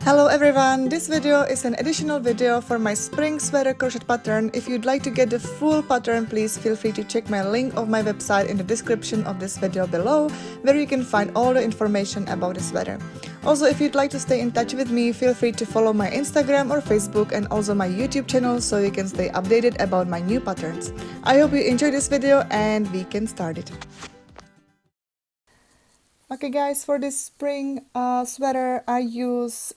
Hello everyone, this video is an additional video for my spring sweater crochet pattern. If you'd like to get the full pattern, please feel free to check my link of my website in the description of this video below, where you can find all the information about the sweater. Also, if you'd like to stay in touch with me, feel free to follow my Instagram or Facebook and also my YouTube channel so you can stay updated about my new patterns. I hope you enjoyed this video and we can start it. Okay guys, for this spring sweater I use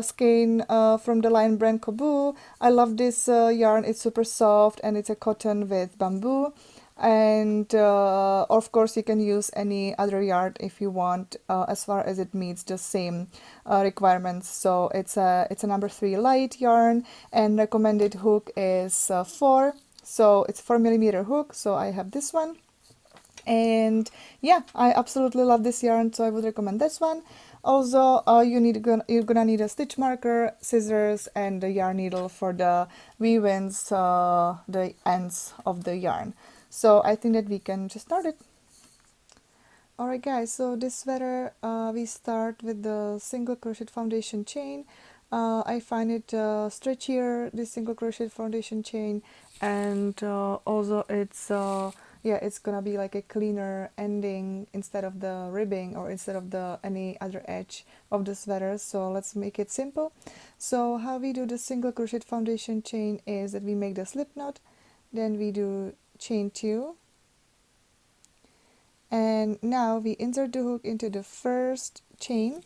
skein from the LionBrand Coboo. I love this yarn, it's super soft and it's a cotton with bamboo. And of course you can use any other yarn if you want, as far as it meets the same requirements. So it's a number 3 light yarn and recommended hook is 4. So it's 4mm hook, so I have this one. And yeah, I absolutely love this yarn, so I would recommend this one. Also, you're gonna need a stitch marker, scissors, and a yarn needle for the weave-ins, the ends of the yarn. So I think that we can just start it. Alright guys, so this sweater we start with the single crochet foundation chain. I find it stretchier, this single crochet foundation chain, and also it's yeah, it's gonna be like a cleaner ending instead of the ribbing or instead of the any other edge of the sweater. So let's make it simple. So how we do the single crochet foundation chain is that we make the slip knot, then we do chain 2, and now we insert the hook into the first chain,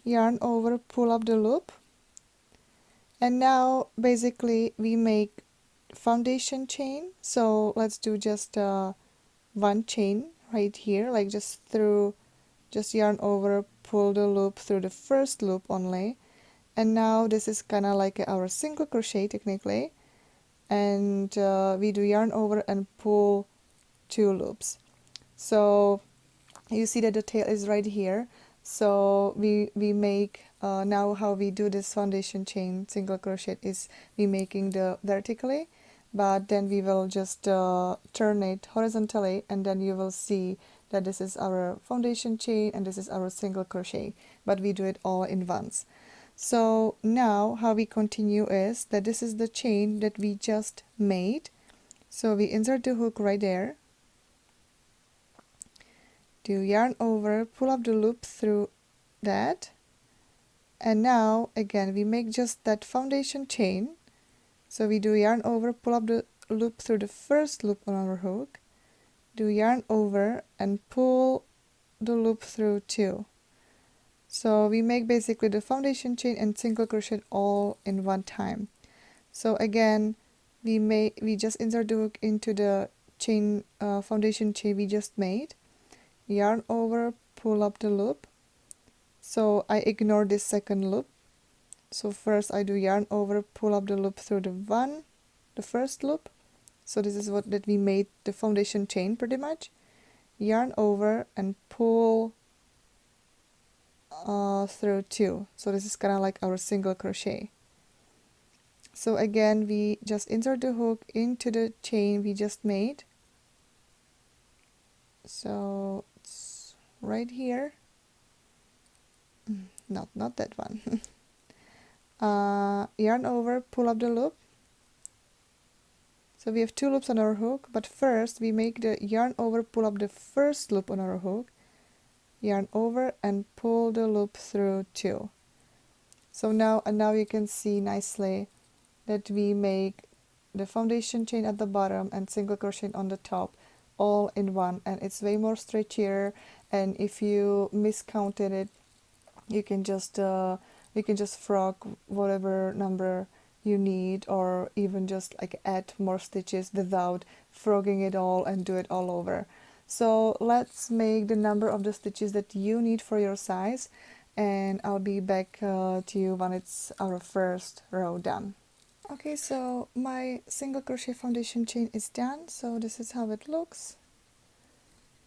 yarn over, pull up the loop, and now basically we make foundation chain. So let's do just one chain right here, like just yarn over, pull the loop through the first loop only, and now this is kind of like our single crochet technically, and we do yarn over and pull 2 loops. So you see that the tail is right here. So we make now how we do this foundation chain single crochet is we making the vertically, but then we will just turn it horizontally, and then you will see that this is our foundation chain and this is our single crochet, but we do it all in once. So now how we continue is that this is the chain that we just made. So we insert the hook right there, do yarn over, pull up the loop through that, and now again we make just that foundation chain. So we do yarn over, pull up the loop through the first loop on our hook, do yarn over and pull the loop through 2. So we make basically the foundation chain and single crochet all in one time. So again we just insert the hook into the chain foundation chain we just made, yarn over, pull up the loop. So I ignore this second loop. So first I do yarn over, pull up the loop through the first loop. So this is what that we made the foundation chain pretty much. Yarn over and pull through 2. So this is kind of like our single crochet. So again we just insert the hook into the chain we just made. So it's right here. Not that one. Yarn over, pull up the loop. So we have 2 loops on our hook, but first we make the yarn over, pull up the first loop on our hook, yarn over and pull the loop through 2. So now you can see nicely that we make the foundation chain at the bottom and single crochet on the top all in one, and it's way more stretchier. And if you miscounted it, you can just frog whatever number you need, or even just like add more stitches without frogging it all and do it all over. So let's make the number of the stitches that you need for your size, and I'll be back to you when it's our first row done. Okay, so my single crochet foundation chain is done, so this is how it looks.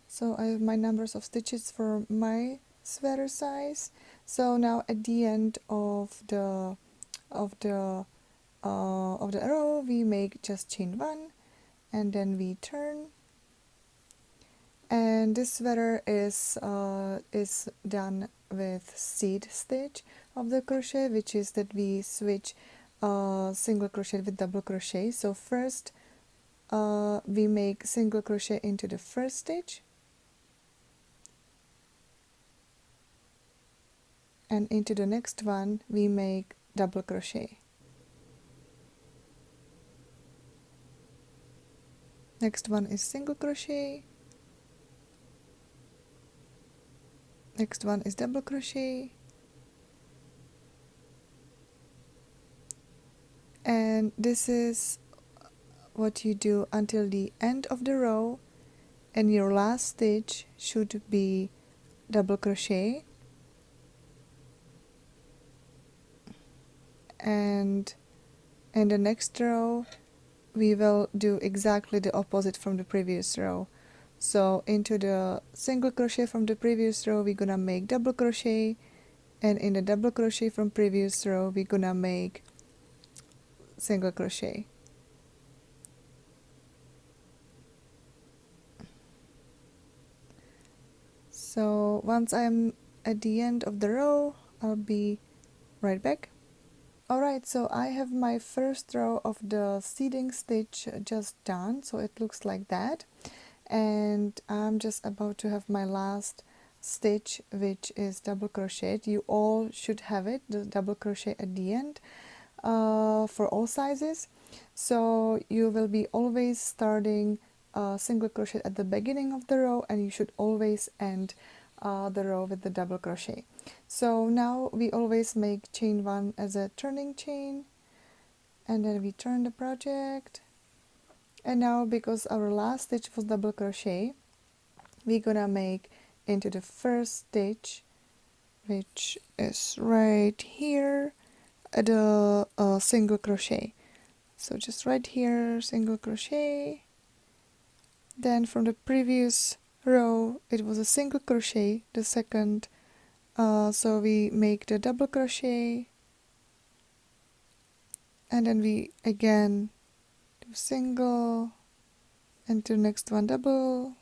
So I have my numbers of stitches for my sweater size. So now at the end of the row we make just chain 1, and then we turn, And this sweater is done with seed stitch of the crochet, which is that we switch single crochet with double crochet. So first we make single crochet into the first stitch, and into the next one we make double crochet. Next one is single crochet, next one is double crochet, and this is what you do until the end of the row, and your last stitch should be double crochet. And in the next row we will do exactly the opposite from the previous row. So into the single crochet from the previous row we're gonna make double crochet, and in the double crochet from previous row we're gonna make single crochet. So once I'm at the end of the row, I'll be right back. Alright, so I have my first row of the seeding stitch just done, so it looks like that. And I'm just about to have my last stitch, which is double crochet. You all should have it, the double crochet at the end, for all sizes. So you will be always starting single crochet at the beginning of the row, and you should always end the row with the double crochet. So now we always make chain 1 as a turning chain, and then we turn the project. And now, because our last stitch was double crochet, we're gonna make into the first stitch, which is right here, the single crochet. So just right here, single crochet. Then from the previous row it was a single crochet, the second, so we make the double crochet, and then we again do single, and to next one double.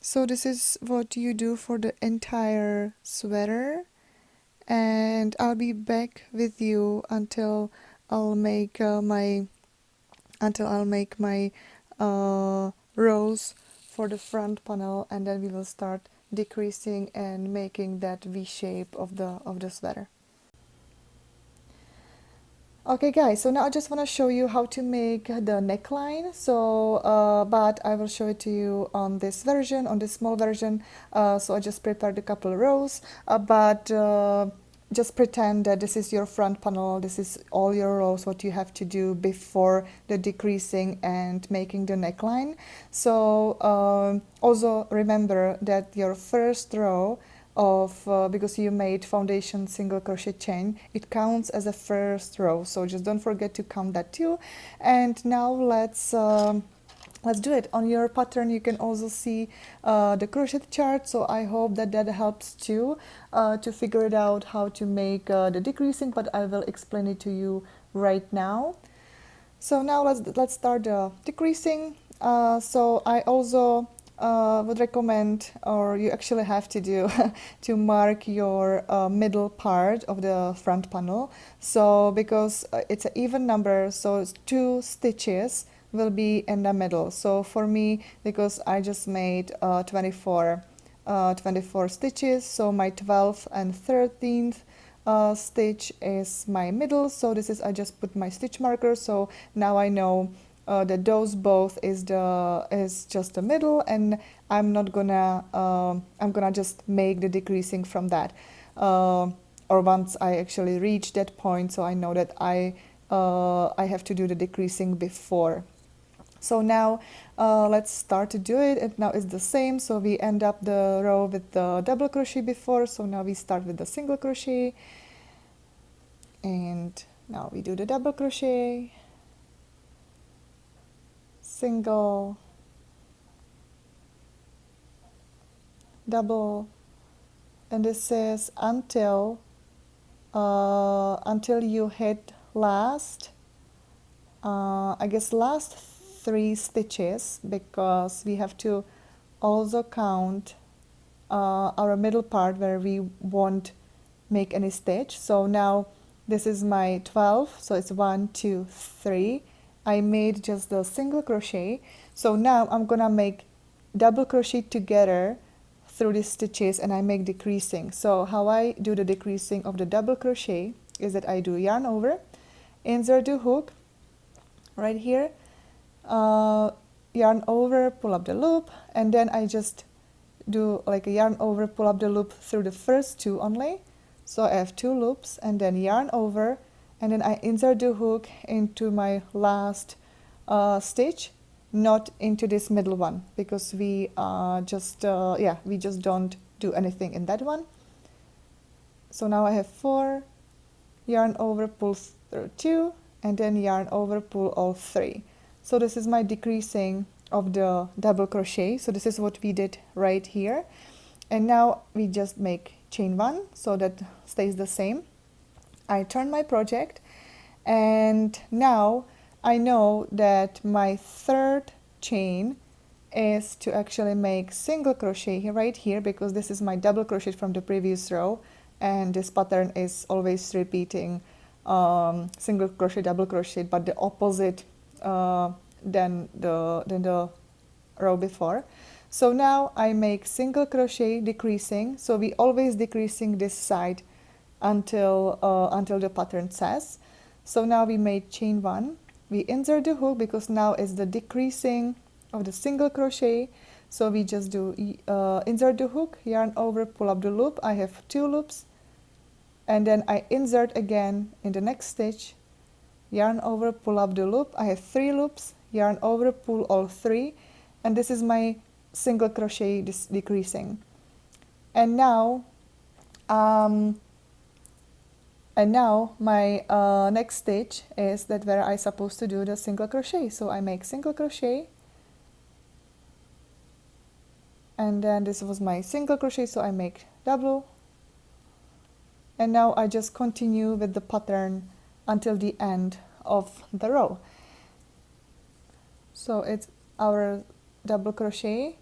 So this is what you do for the entire sweater, and I'll be back with you until I'll make my rows for the front panel, and then we will start decreasing and making that V shape of the sweater. Okay guys, so now I just want to show you how to make the neckline. So but I will show it to you on this version, on this small version. So I just prepared a couple rows, but just pretend that this is your front panel, this is all your rows, what you have to do before the decreasing and making the neckline. So also remember that your first row of because you made foundation single crochet chain, it counts as a first row, so just don't forget to count that too. And now let's do it. On your pattern you can also see the crochet chart, so I hope that that helps too to figure it out how to make the decreasing, but I will explain it to you right now. So now let's start the decreasing. So I also would recommend, or you actually have to do, to mark your middle part of the front panel. So because it's an even number, so it's 2 stitches will be in the middle. So for me, because I just made 24 stitches, so my 12th and 13th stitch is my middle. So this is, I just put my stitch marker, so now I know that those both is just the middle, and I'm not gonna I'm gonna just make the decreasing from that, or once I actually reach that point, so I know that I have to do the decreasing before. So now let's start to do it, and now it's the same. So we end up the row with the double crochet before, so now we start with the single crochet, and now we do the double crochet, single, double, and this is until you hit last I guess last 3 stitches, because we have to also count our middle part where we won't make any stitch. So now this is my 12, so it's 1 2 3. I made just the single crochet. So now I'm gonna make double crochet together through these stitches, and I make decreasing. So how I do the decreasing of the double crochet is that I do yarn over, insert the hook right here, yarn over, pull up the loop, and then I just do like a yarn over, pull up the loop through the first two only. So I have two loops, and then yarn over, and then I insert the hook into my last stitch, not into this middle one, because we just don't do anything in that one. So now I have 4, yarn over, pull through 2, and then yarn over, pull all 3. So this is my decreasing of the double crochet. So this is what we did right here, and now we just make chain 1, so that stays the same. I turn my project, and now I know that my third chain is to actually make single crochet right here, because this is my double crochet from the previous row, and this pattern is always repeating single crochet, double crochet, but the opposite than the row before. So now I make single crochet decreasing, so we always decreasing this side until the pattern says. So now we made chain 1, we insert the hook, because now it's the decreasing of the single crochet. So we just do insert the hook, yarn over, pull up the loop. I have 2 loops, and then I insert again in the next stitch, yarn over, pull up the loop. I have 3 loops, yarn over, pull all 3, and this is my single crochet decreasing. And now my next stitch is that where I supposed to do the single crochet. So I make single crochet, and then this was my single crochet, so I make double, and now I just continue with the pattern until the end of the row. So it's our double crochet,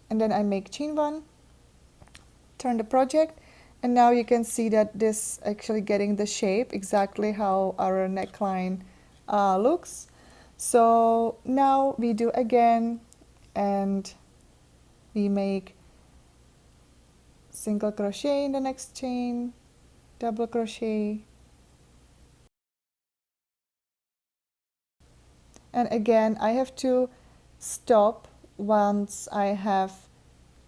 and then I make chain 1, turn the project, and now you can see that this actually getting the shape exactly how our neckline looks. So now we do again, and we make single crochet in the next chain, double crochet, and again I have to stop once I have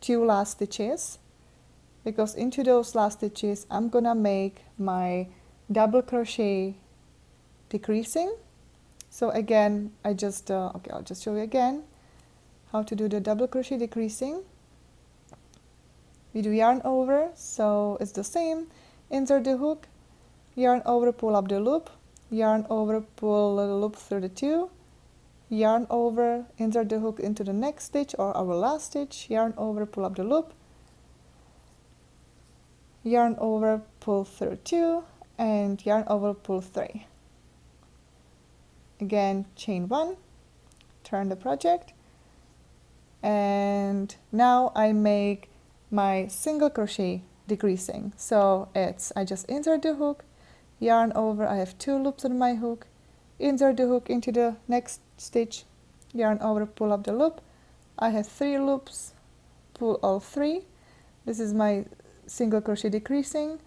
2 last stitches, because into those last stitches I'm gonna make my double crochet decreasing. So again I just I'll just show you again how to do the double crochet decreasing. We do yarn over, so it's the same, insert the hook, yarn over, pull up the loop, yarn over, pull the loop through the 2, yarn over, insert the hook into the next stitch or our last stitch, yarn over, pull up the loop, yarn over, pull through 2, and yarn over, pull 3. Again, chain 1, turn the project, and now I make my single crochet decreasing. So it's, I just insert the hook, yarn over, I have 2 loops on my hook, insert the hook into the next stitch, yarn over, pull up the loop. I have 3 loops, pull all 3. This is my single crochet decreasing,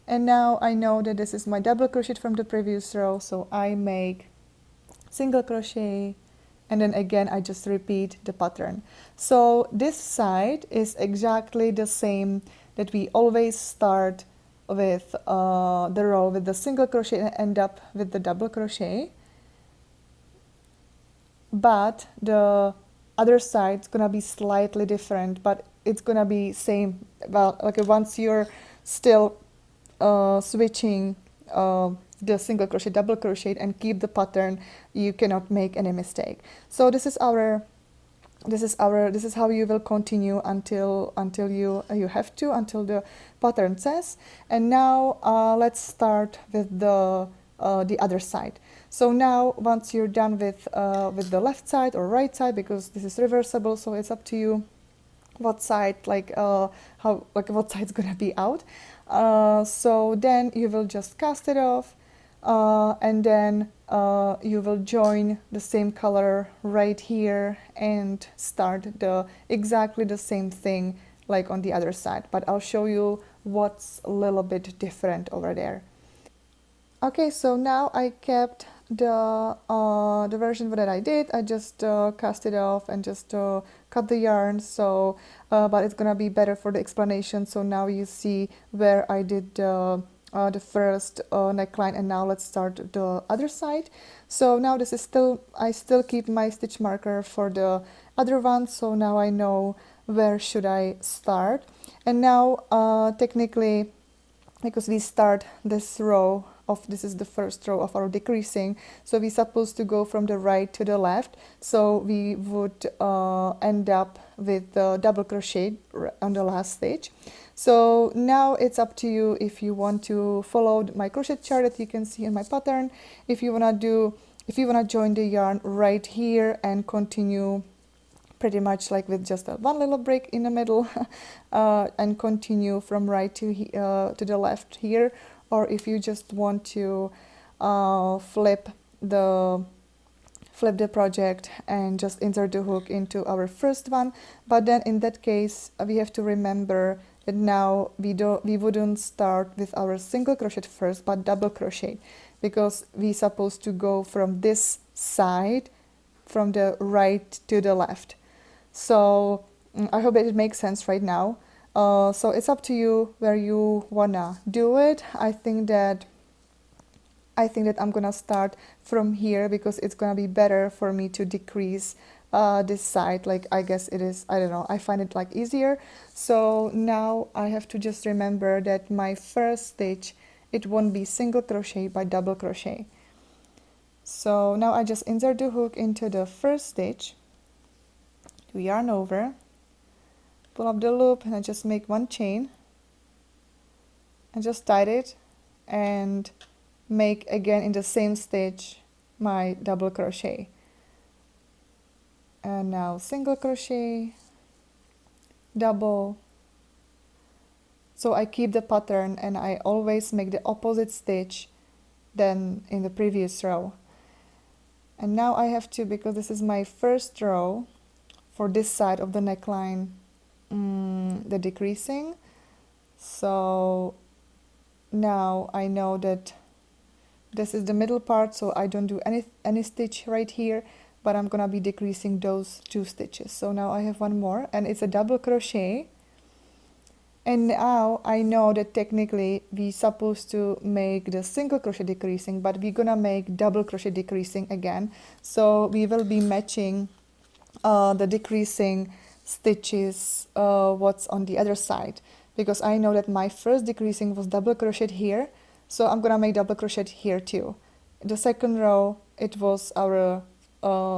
and now I know that this is my double crochet from the previous row, so I make single crochet, and then again I just repeat the pattern. So this side is exactly the same that we always start with the row with the single crochet and end up with the double crochet, but the other side is gonna be slightly different, but it's gonna be same. Well, like once you're still switching the single crochet, double crochet, and keep the pattern, you cannot make any mistake. So this is how you will continue until you have to, until the pattern says. And now let's start with the other side. So now once you're done with the left side or right side, because this is reversible, so it's up to you what side, like how, like what side's gonna be out. So then you will just cast it off, and then you will join the same color right here and start exactly the same thing like on the other side, but I'll show you what's a little bit different over there. Okay, so now I kept the version that I did. I just cast it off and just cut the yarn. So, but it's gonna be better for the explanation. So now you see where I did the first neckline, and now let's start the other side. So now this is still, I still keep my stitch marker for the other one. So now I know where should I start. And now technically, because we start this row of, this is the first row of our decreasing, so we're supposed to go from the right to the left, so we would end up with the double crochet on the last stitch. So now it's up to you if you want to follow my crochet chart that you can see in my pattern, if you want to join the yarn right here and continue pretty much like with just one little break in the middle, and continue from right to the left here, or if you just want to flip the project and just insert the hook into our first one. But then in that case we have to remember that now we wouldn't start with our single crochet first but double crochet, because we're supposed to go from this side from the right to the left. So I hope that it makes sense right now. So it's up to you where you wanna do it. I think that I'm gonna start from here because it's gonna be better for me to decrease this side. Like, I guess it is, I don't know, I find it like easier. So now I have to just remember that my first stitch, it won't be single crochet but double crochet. So now I just insert the hook into the first stitch, do yarn over, pull up the loop, and I just make one chain and just tie it and make again in the same stitch my double crochet. And now single crochet, double. So I keep the pattern and I always make the opposite stitch than in the previous row. And now I have to, because this is my first row for this side of the neckline, the decreasing. So now I know that this is the middle part, so I don't do any stitch right here, but I'm gonna be decreasing those 2 stitches. So now I have one more and it's a double crochet. And now I know that technically we're supposed to make the single crochet decreasing, but we're gonna make double crochet decreasing again. So we will be matching the decreasing stitches what's on the other side, because I know that my first decreasing was double crochet here, so I'm gonna make double crochet here too. The second row, it was our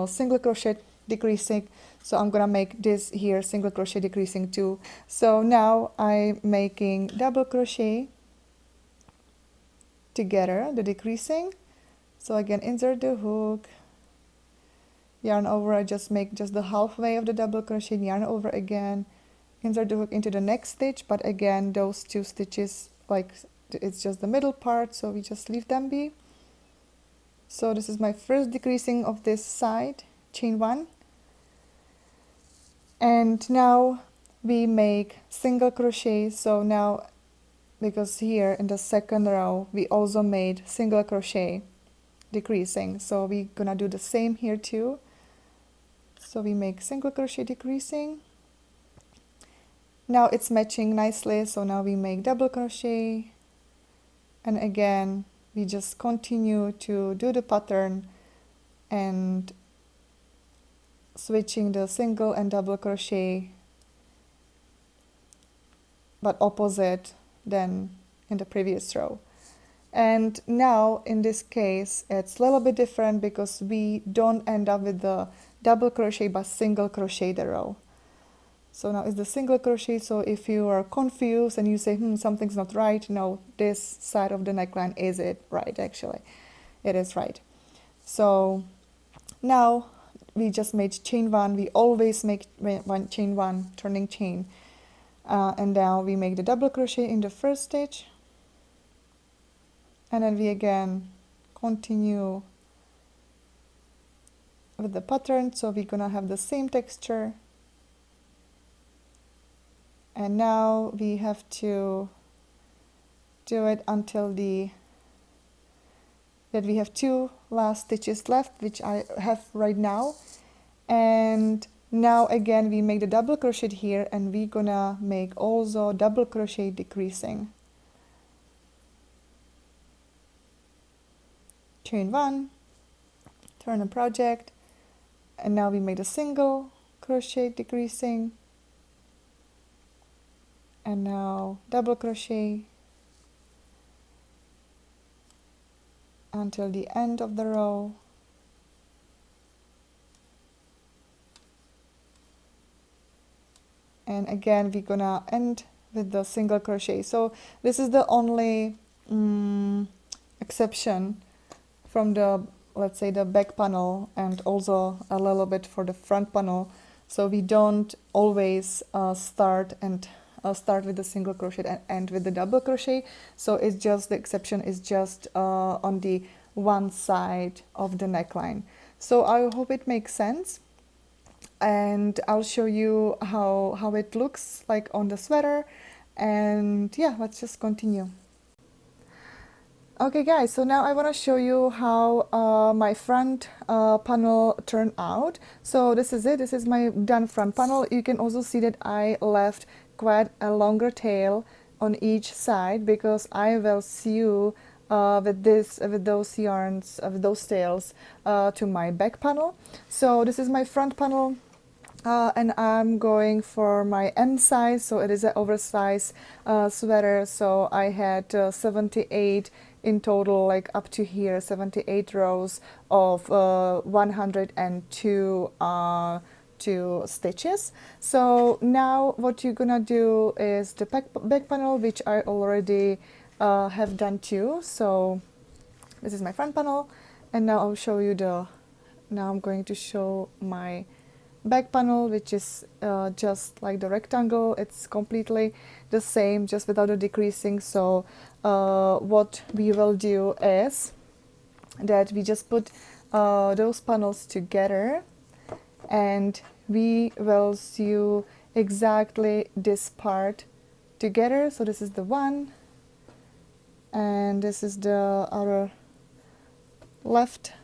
single crochet decreasing, so I'm gonna make this here single crochet decreasing too. So now I'm making double crochet together, the decreasing. So again, insert the hook, yarn over, I just make just the halfway of the double crochet, yarn over again, insert the hook into the next stitch, but again those 2 stitches, like, it's just the middle part, so we just leave them be. So this is my first decreasing of this side, chain 1. And now we make single crochet. So now, because here in the second row we also made single crochet decreasing, so we're gonna do the same here too. So we make single crochet decreasing. Now it's matching nicely, so now we make double crochet, and again we just continue to do the pattern and switching the single and double crochet, but opposite than in the previous row. And now in this case it's a little bit different because we don't end up with the double crochet but single crochet the row. So now it's the single crochet, so if you are confused and you say something's not right, no, this side of the neckline is it right, actually it is right. So now we just made chain one. We always make one chain one, turning chain, and now we make the double crochet in the first stitch, and then we again continue with the pattern, so we're gonna have the same texture. And now we have to do it until that we have two last stitches left, which I have right now. And now again we make the double crochet here, and we're gonna make also double crochet decreasing. Chain one, turn a project, and now we made a single crochet decreasing, and now double crochet until the end of the row. And again we're gonna end with the single crochet. So this is the only exception from the, let's say, the back panel, and also a little bit for the front panel. So we don't always start with the single crochet and end with the double crochet. So it's just, the exception is just on the one side of the neckline. So I hope it makes sense, and I'll show you how it looks like on the sweater. And yeah, let's just continue. Okay guys, so now I want to show you how my front panel turned out. So this is it, this is my done front panel. You can also see that I left quite a longer tail on each side, because I will sew with those yarns, with those tails to my back panel. So this is my front panel. And I'm going for my M size, so it is an oversized sweater. So I had 78 in total, like up to here, 78 rows of 102 two stitches. So now what you're gonna do is the back panel, which I already have done too. So this is my front panel, and now I'll show you now I'm going to show my back panel, which is just like the rectangle. It's completely the same, just without the decreasing. So what we will do is that we just put those panels together, and we will sew exactly this part together. So this is the one, and this is the other left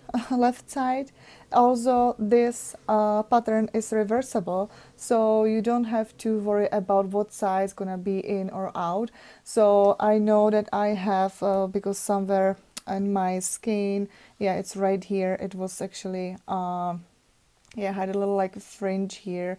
side. Also, this pattern is reversible, so you don't have to worry about what size gonna be in or out. So I know that I have because somewhere in my skein, yeah, it's right here, it was actually yeah, had a little like fringe here,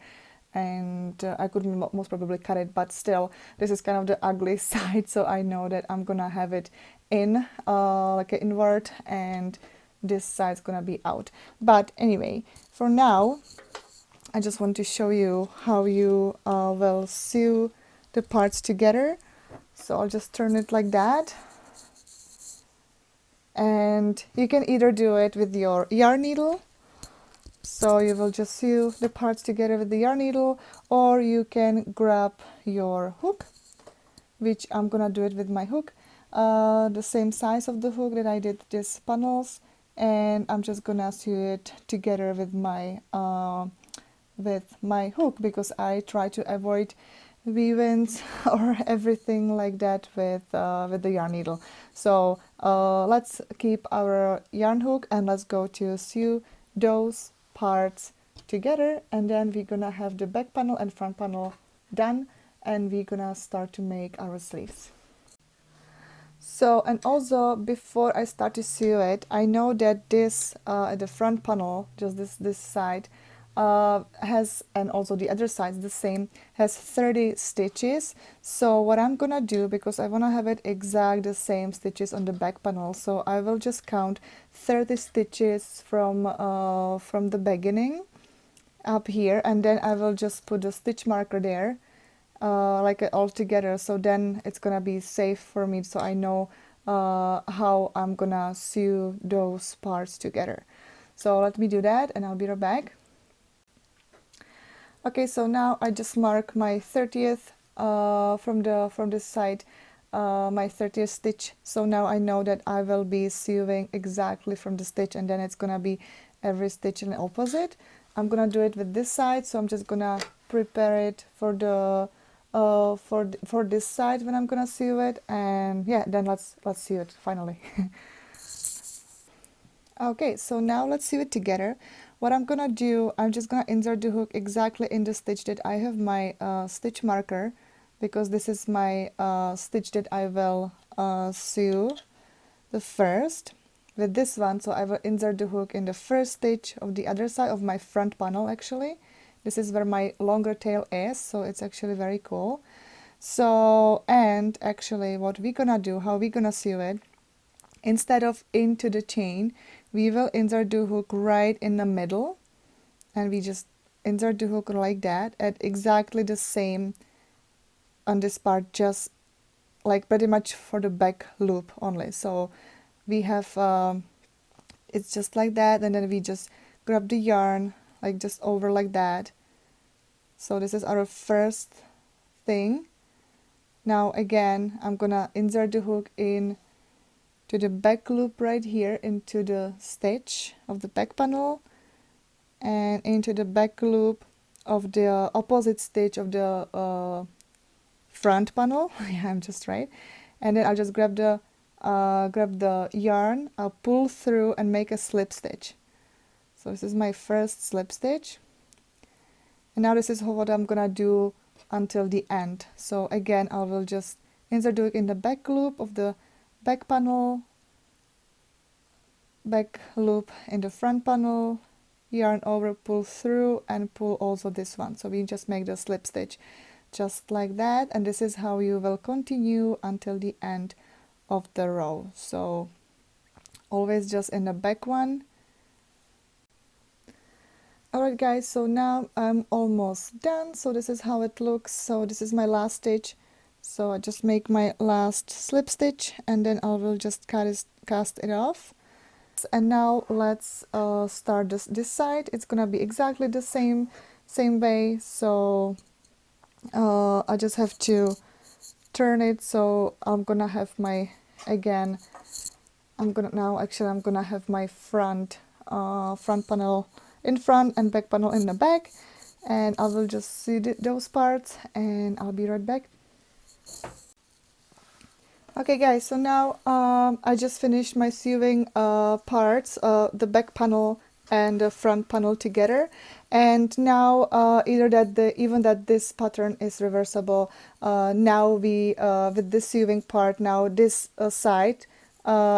and I could most probably cut it, but still this is kind of the ugly side, so I know that I'm gonna have it in like an invert, and this side's gonna be out. But anyway, for now I just want to show you how you will sew the parts together. So I'll just turn it like that, and you can either do it with your yarn needle, so you will just sew the parts together with the yarn needle, or you can grab your hook, which I'm gonna do it with my hook, the same size of the hook that I did these panels, and I'm just gonna sew it together with my hook, because I try to avoid weave-ins or everything like that with the yarn needle. So let's keep our yarn hook, and let's go to sew those parts together, and then we're gonna have the back panel and front panel done, and we're gonna start to make our sleeves. So, and also before I start to sew it, I know that this the front panel, just this side, has, and also the other side the same, has 30 stitches. So what I'm gonna do, because I want to have it exact the same stitches on the back panel, so I will just count 30 stitches from the beginning up here, and then I will just put the stitch marker there, like all together, so then it's gonna be safe for me, so I know how I'm gonna sew those parts together. So let me do that and I'll be right back. Okay, so now I just mark my 30th from this side, my 30th stitch. So now I know that I will be sewing exactly from the stitch, and then it's gonna be every stitch in the opposite. I'm gonna do it with this side, so I'm just gonna prepare it for the for this side when I'm gonna sew it, and yeah, then let's sew it finally. Okay, so now let's sew it together. What I'm gonna do, I'm just gonna insert the hook exactly in the stitch that I have my stitch marker, because this is my stitch that I will sew the first with this one. So I will insert the hook in the first stitch of the other side of my front panel. Actually, this is where my longer tail is, so it's actually very cool. So, and actually what we're gonna do, how we're gonna sew it, instead of into the chain, we will insert the hook right in the middle, and we just insert the hook like that at exactly the same on this part, just like pretty much for the back loop only. So we have it's just like that, and then we just grab the yarn like just over like that. So this is our first thing. Now again, I'm gonna insert the hook in to the back loop right here into the stitch of the back panel, and into the back loop of the opposite stitch of the front panel. Yeah, I'm just right. And then I'll just grab the yarn, I'll pull through and make a slip stitch. So this is my first slip stitch, and now this is what I'm gonna do until the end. So again, I will just insert the hook in the back loop of the back panel, back loop in the front panel, yarn over, pull through, and pull also this one. So we just make the slip stitch just like that, and this is how you will continue until the end of the row. So always just in the back one. Alright guys, so now I'm almost done. So this is how it looks. So this is my last stitch. So I just make my last slip stitch, and then I will just cast it off. And now let's start this side. It's gonna be exactly the same way. So I just have to turn it. So I'm gonna have my, again, I'm gonna have my front panel in front and back panel in the back, and I will just sew those parts, and I'll be right back. Okay guys, so now I just finished my sewing parts, the back panel and the front panel together, and now even that this pattern is reversible, now we with this sewing part, now this side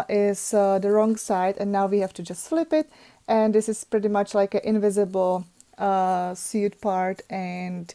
is the wrong side, and now we have to just flip it, and this is pretty much like an invisible sewed part, and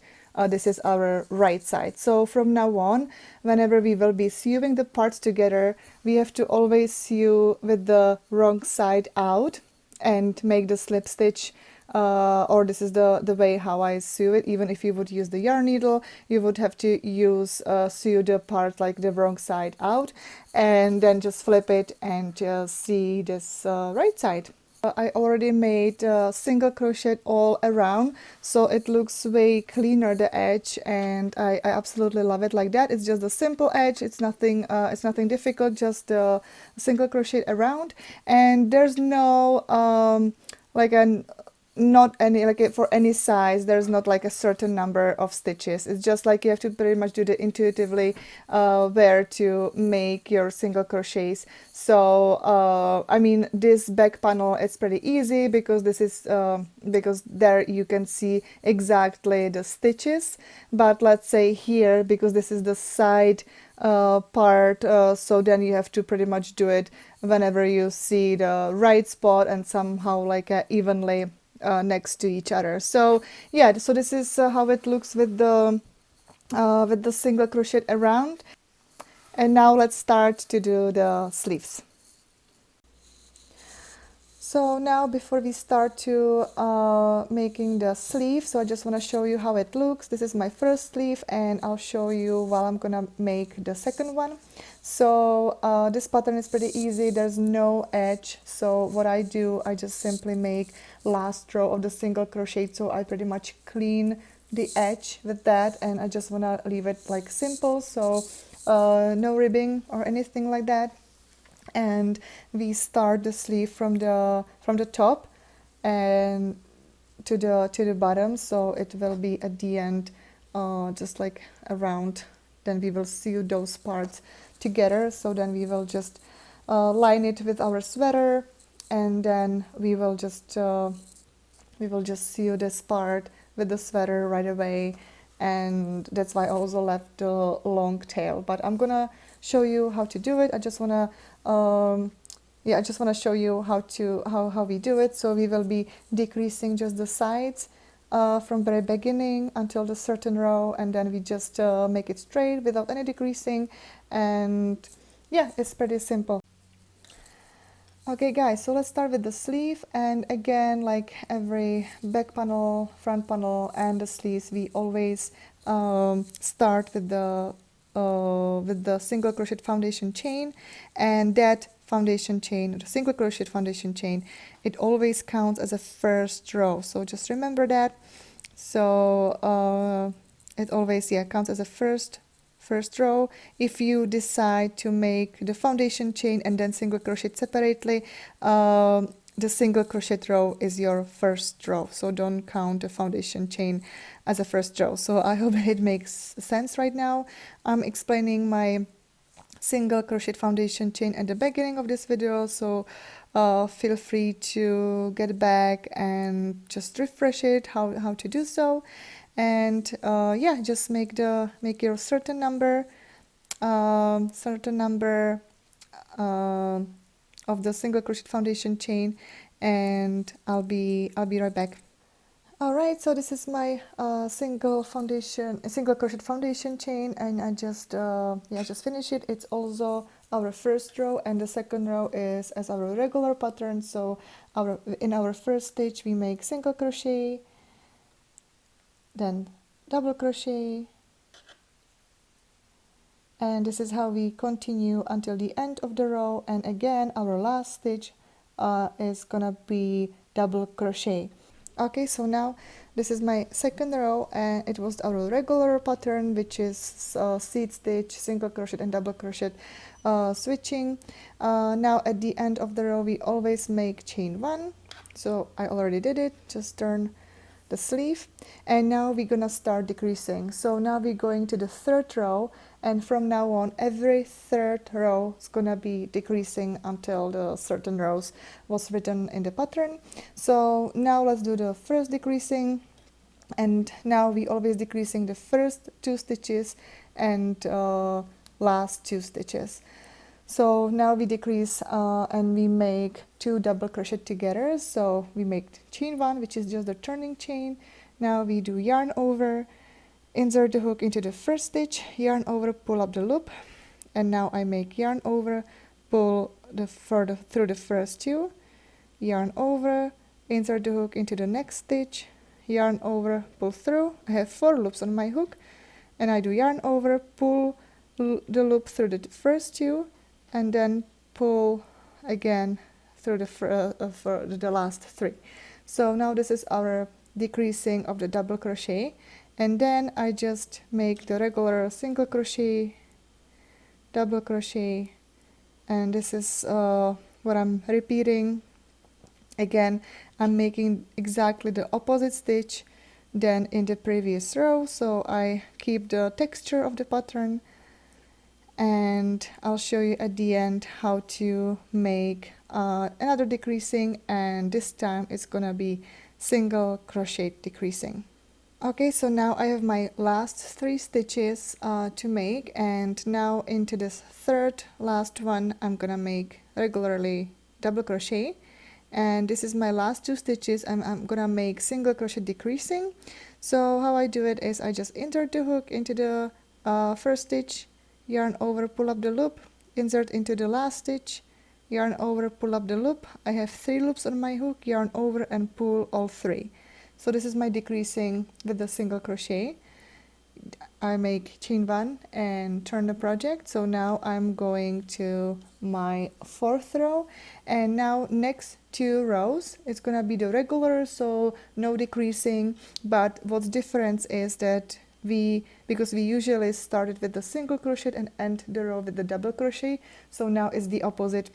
this is our right side. So from now on, whenever we will be sewing the parts together, we have to always sew with the wrong side out and make the slip stitch, or this is the way how I sew it. Even if you would use the yarn needle, you would have to use sew the part like the wrong side out, and then just flip it and see this right side. I already made single crochet all around, so it looks way cleaner, the edge, and I absolutely love it like that. It's just a simple edge, it's nothing difficult, just single crochet around, and there's no not any, for any size, there's not like a certain number of stitches. It's just like you have to pretty much do it intuitively where to make your single crochets. So I mean, this back panel is pretty easy because this is because there you can see exactly the stitches, but let's say here, because this is the side part, so then you have to pretty much do it whenever you see the right spot and somehow like evenly next to each other. So yeah, so this is how it looks with the single crochet around. And now let's start to do the sleeves. So now before we start to making the sleeve, so I just want to show you how it looks. This is my first sleeve and I'll show you while I'm gonna make the second one. So this pattern is pretty easy, there's no edge. So what I do, I just simply make last row of the single crochet. So I pretty much clean the edge with that and I just want to leave it like simple. So no ribbing or anything like that. And we start the sleeve from the top and to the bottom, so it will be at the end just like around. Then we will sew those parts together. So then we will just line it with our sweater, and then we will just sew this part with the sweater right away. And that's why I also left the long tail, but I'm gonna show you how to do it. I just wanna show you how we do it. So we will be decreasing just the sides from very beginning until the certain row, and then we just make it straight without any decreasing. And yeah, it's pretty simple. Okay guys, so let's start with the sleeve. And again, like every back panel, front panel and the sleeves, we always start with the single crochet foundation chain, and that foundation chain, the single crochet foundation chain, it always counts as a first row. So just remember that. So it always counts as a first row. If you decide to make the foundation chain and then single crochet separately, the single crochet row is your first row, so don't count the foundation chain as a first row. So I hope it makes sense right now. I'm explaining my single crochet foundation chain at the beginning of this video, so feel free to get back and just refresh it how to do so. And yeah, just make your certain number of the single crochet foundation chain, and I'll be right back. All right, so this is my single crochet foundation chain, and I just finished it. It's also our first row, and the second row is as our regular pattern. So in our first stitch we make single crochet, then double crochet, and this is how we continue until the end of the row. And again, our last stitch is gonna be double crochet. Okay, so now this is my second row, and it was our regular pattern, which is seed stitch, single crochet and double crochet switching. Now at the end of the row we always make chain one. So I already did it, just turn the sleeve, and now we're gonna start decreasing. So now we're going to the third row, and from now on every third row is gonna be decreasing until the certain rows was written in the pattern. So now let's do the first decreasing, and now we always decreasing the first two stitches and last two stitches. So now we decrease and we make two double crochet together. So we make chain one, which is just the turning chain. Now we do yarn over, insert the hook into the first stitch, yarn over, pull up the loop, and now I make yarn over, pull through the first two, yarn over, insert the hook into the next stitch, yarn over, pull through. I have 4 loops on my hook, and I do yarn over, pull the loop through the first two, and then pull again through the last 3. So now this is our decreasing of the double crochet, and then I just make the regular single crochet, double crochet, and this is what I'm repeating. Again, I'm making exactly the opposite stitch than in the previous row, so I keep the texture of the pattern. And I'll show you at the end how to make another decreasing, and this time it's gonna be single crochet decreasing. Okay, so now I have my last 3 stitches to make, and now into this third last one I'm gonna make regularly double crochet, and this is my last 2 stitches, and I'm gonna make single crochet decreasing. So how I do it is I just insert the hook into the first stitch, yarn over, pull up the loop, insert into the last stitch, yarn over, pull up the loop. I have 3 loops on my hook, yarn over and pull all 3. So this is my decreasing with the single crochet. I make chain 1 and turn the project. So now I'm going to my 4th row, and now next 2 rows it's gonna be the regular, so no decreasing. But what's different is that because we usually started with the single crochet and end the row with the double crochet, so now it's the opposite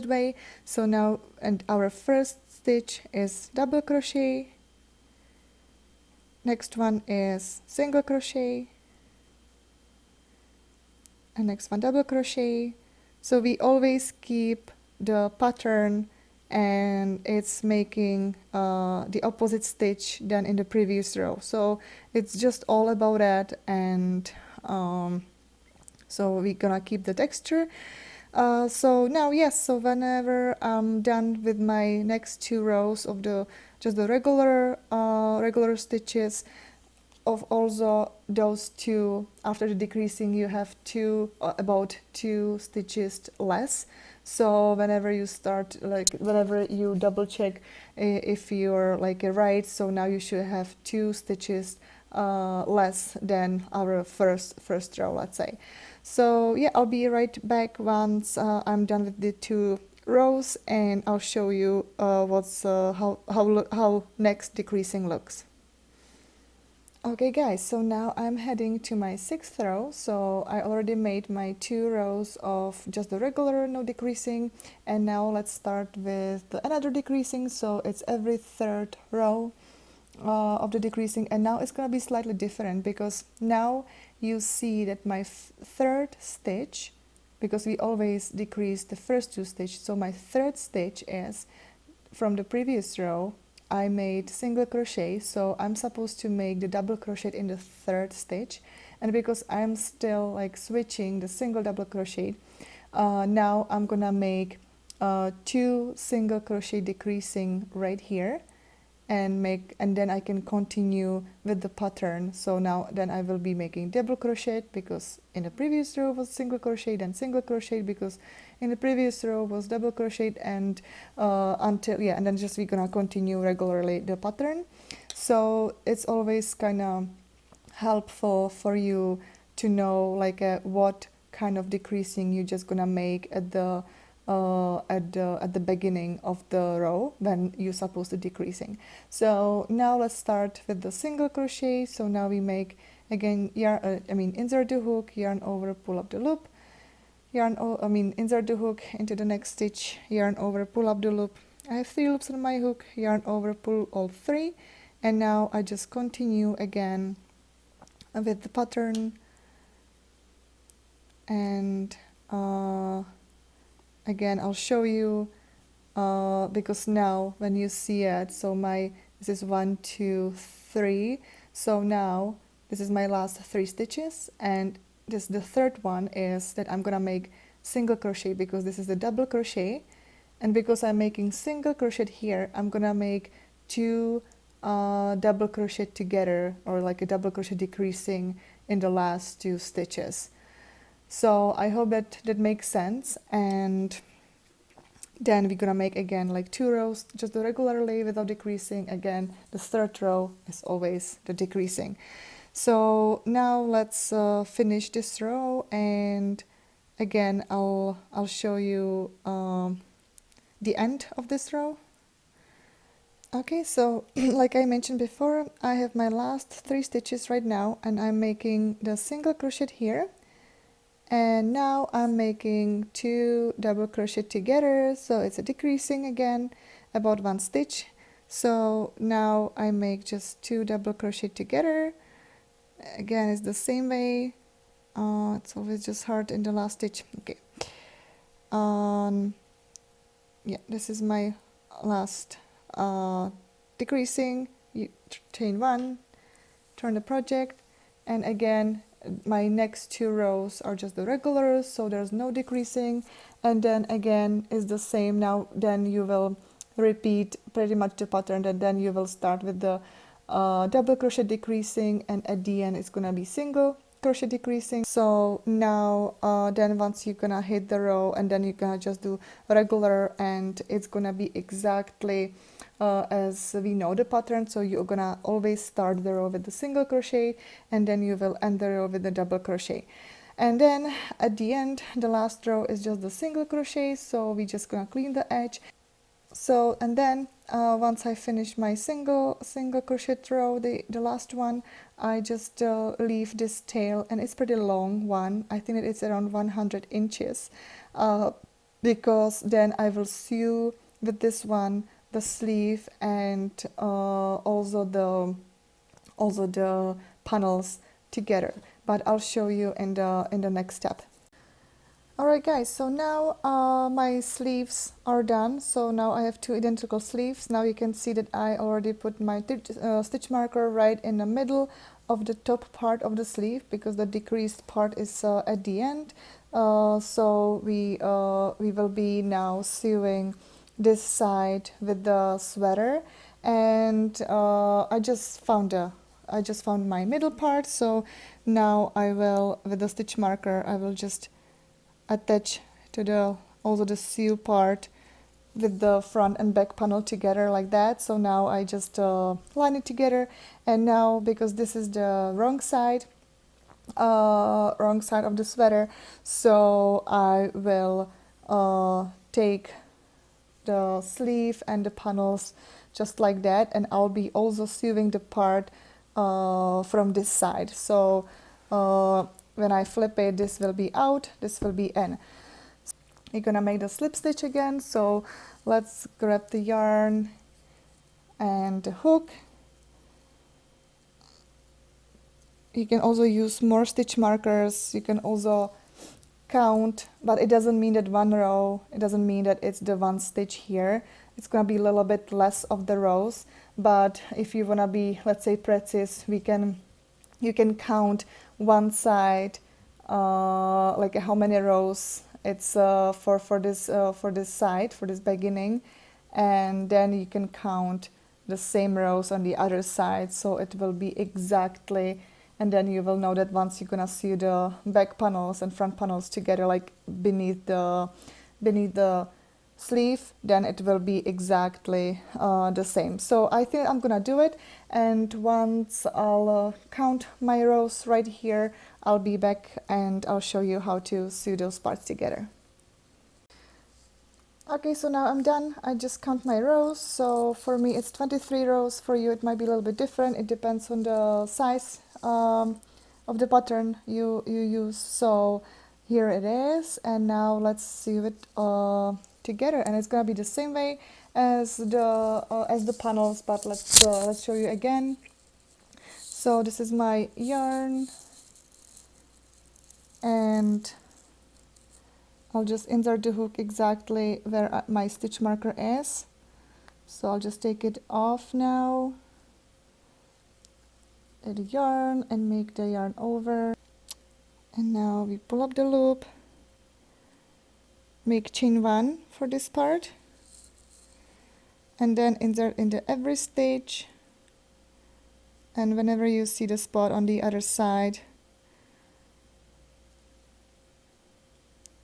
way. So now, and our first stitch is double crochet, next one is single crochet, and next one double crochet. So we always keep the pattern, and it's making the opposite stitch than in the previous row. So it's just all about that, and so we're gonna keep the texture. So now, yes, so whenever I'm done with my next 2 rows of just the regular stitches, of also those 2, after the decreasing you have about 2 stitches less. So whenever you start, like whenever you double check if you're like right, so now you should have 2 stitches less than our first row, let's say. So yeah, I'll be right back once I'm done with the 2 rows, and I'll show you how next decreasing looks. Okay guys, so now I'm heading to my 6th row. So I already made my 2 rows of just the regular, no decreasing, and now let's start with another decreasing. So it's every 3rd row of the decreasing, and now it's gonna be slightly different because now you see that my 3rd stitch, because we always decrease the first 2 stitches, so my 3rd stitch is from the previous row. I made single crochet, so I'm supposed to make the double crochet in the 3rd stitch, and because I'm still like switching the single double crochet, now I'm gonna make 2 single crochet decreasing right here, and then I can continue with the pattern. So now then I will be making double crochet, because in the previous row was single crochet, then single crochet because in the previous row was double crochet, and and then just we're gonna continue regularly the pattern. So it's always kind of helpful for you to know like what kind of decreasing you're just gonna make at the beginning of the row when you're supposed to decreasing. So now let's start with the single crochet. So now we make again insert the hook, yarn over, pull up the loop, insert the hook into the next stitch, yarn over, pull up the loop. I have 3 loops on my hook, yarn over, pull all 3, and now I just continue again with the pattern, and again I'll show you because now when you see it, so this is 1, 2, 3, so now this is my last 3 stitches, and the 3rd one is that I'm gonna make single crochet, because this is the double crochet, and because I'm making single crochet here, I'm gonna make 2 double crochet together, or like a double crochet decreasing in the last 2 stitches. So I hope that makes sense. And then we're gonna make again like 2 rows just the regularly without decreasing. Again, the 3rd row is always the decreasing. So now let's finish this row, and again I'll show you the end of this row. Okay, so like I mentioned before, I have my last 3 stitches right now, and I'm making the single crochet here, and now I'm making 2 double crochet together, so it's a decreasing again about 1 stitch. So now I make just 2 double crochet together. Again, it's the same way. It's always just hard in the last stitch. Okay. Yeah, this is my last decreasing. You chain 1, turn the project, and again my next 2 rows are just the regulars, so there's no decreasing, and then again is the same. Now then you will repeat pretty much the pattern, and then you will start with the double crochet decreasing, and at the end it's gonna be single crochet decreasing. So now then once you're gonna hit the row, and then you're gonna just do regular, and it's gonna be exactly as we know the pattern. So you're gonna always start the row with the single crochet, and then you will end the row with the double crochet. And then at the end, the last row is just the single crochet, so we just gonna clean the edge. So, and then once I finish my single crochet row, the last one, I just leave this tail, and it's pretty long one. I think it's around 100 inches, because then I will sew with this one the sleeve and also the panels together. But I'll show you in the next step. Alright guys, so now my sleeves are done. So now I have two identical sleeves. Now you can see that I already put my stitch marker right in the middle of the top part of the sleeve, because the decreased part is at the end. So we will be now sewing this side with the sweater, and I just found my middle part. So now I will, with the stitch marker, I will just attach to also the sew part with the front and back panel together like that. So now I just line it together, and now because this is the wrong side of the sweater, so I will take the sleeve and the panels just like that, and I'll be also sewing the part from this side. So when I flip it, this will be out, this will be in. You're gonna make the slip stitch again, so let's grab the yarn and the hook. You can also use more stitch markers, you can also count, but it doesn't mean that one row, it doesn't mean that it's the one stitch here. It's gonna be a little bit less of the rows, but if you wanna be, let's say, precise, you can count one side, like how many rows it's for this side, for this beginning, and then you can count the same rows on the other side, so it will be exactly. And then you will know that once you're gonna sew the back panels and front panels together, like beneath the sleeve, then it will be exactly the same. So I think I'm gonna do it, and once I'll count my rows right here, I'll be back and I'll show you how to sew those parts together. Okay, so now I'm done. I just count my rows. So for me it's 23 rows. For you it might be a little bit different. It depends on the size of the pattern you use. So here it is, and now let's sew it together, and it's gonna be the same way as the panels, but let's show you again. So this is my yarn, and I'll just insert the hook exactly where my stitch marker is. So I'll just take it off now, add the yarn and make the yarn over, and now we pull up the loop, make chain 1 for this part, and then insert into every stitch, and whenever you see the spot on the other side,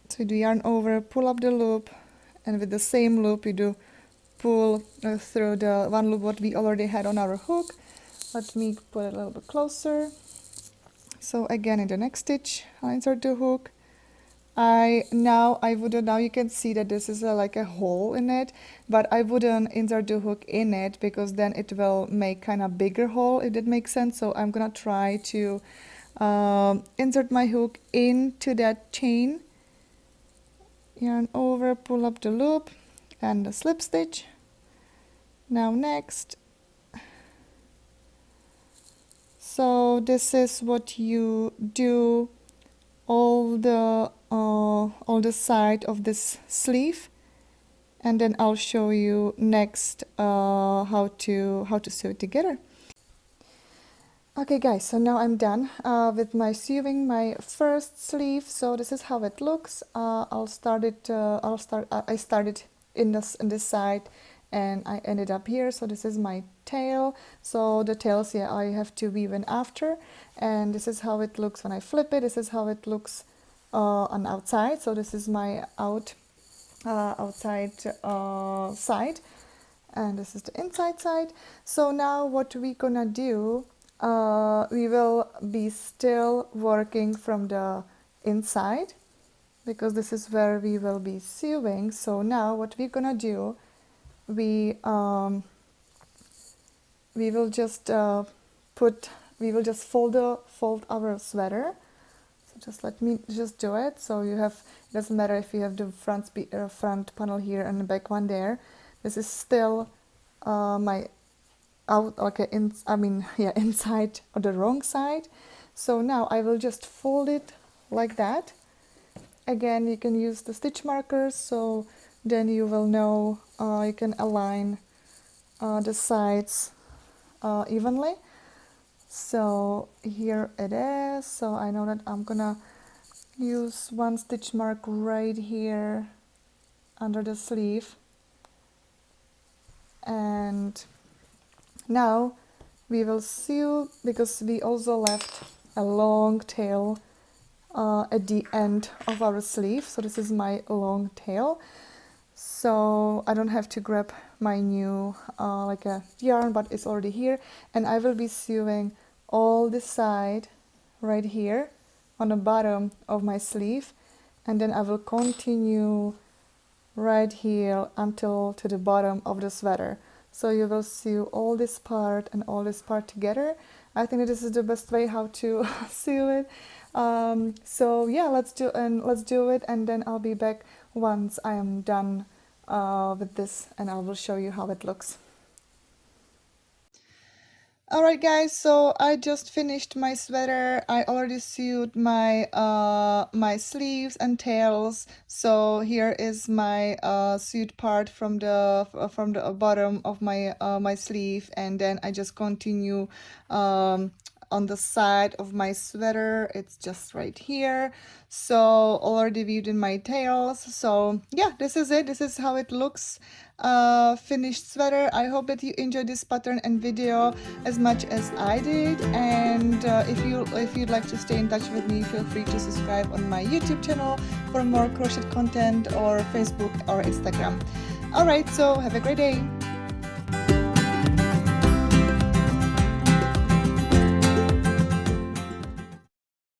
so you do yarn over, pull up the loop, and with the same loop you do pull through the one loop what we already had on our hook. Let me put it a little bit closer. So again, in the next stitch I insert the hook. Now you can see that this is like a hole in it, but I wouldn't insert the hook in it, because then it will make kind of bigger hole, if that makes sense. So I'm gonna try to insert my hook into that chain, yarn over, pull up the loop and the slip stitch. Now next, so this is what you do all the side of this sleeve, and then I'll show you next how to sew it together. Okay guys, so now I'm done with my sewing my first sleeve. So this is how it looks. I started in this side, and I ended up here. So this is my tail. So the tails, yeah, I have to weave in after, and this is how it looks when I flip it. This is how it looks on outside. So this is my outside side, and this is the inside side. So now what we gonna do, we will be still working from the inside, because this is where we will be sewing. So now what we're gonna do, we will just fold our sweater. So just let me just do it. So you have, it doesn't matter if you have the front panel here and the back one there. This is still my inside or the wrong side. So now I will just fold it like that. Again, you can use the stitch markers, so then you will know, you can align the sides evenly. So here it is. So I know that I'm gonna use one stitch mark right here under the sleeve, and now we will sew, because we also left a long tail at the end of our sleeve. So this is my long tail, so I don't have to grab my new like a yarn, but it's already here, and I will be sewing all this side right here on the bottom of my sleeve, and then I will continue right here until to the bottom of the sweater. So you will sew all this part and all this part together. I think that this is the best way how to sew it. So yeah, let's do it, and then I'll be back once I am done with this, and I will show you how it looks. Alright guys, so I just finished my sweater. I already sewed my my sleeves and tails. So here is my sewed part from the bottom of my my sleeve, and then I just continue on the side of my sweater. It's just right here. So already weaved in my tails. So yeah, this is it. This is how it looks, finished sweater. I hope that you enjoyed this pattern and video as much as I did, and if you'd like to stay in touch with me, feel free to subscribe on my YouTube channel for more crochet content, or Facebook or Instagram. Alright, so have a great day.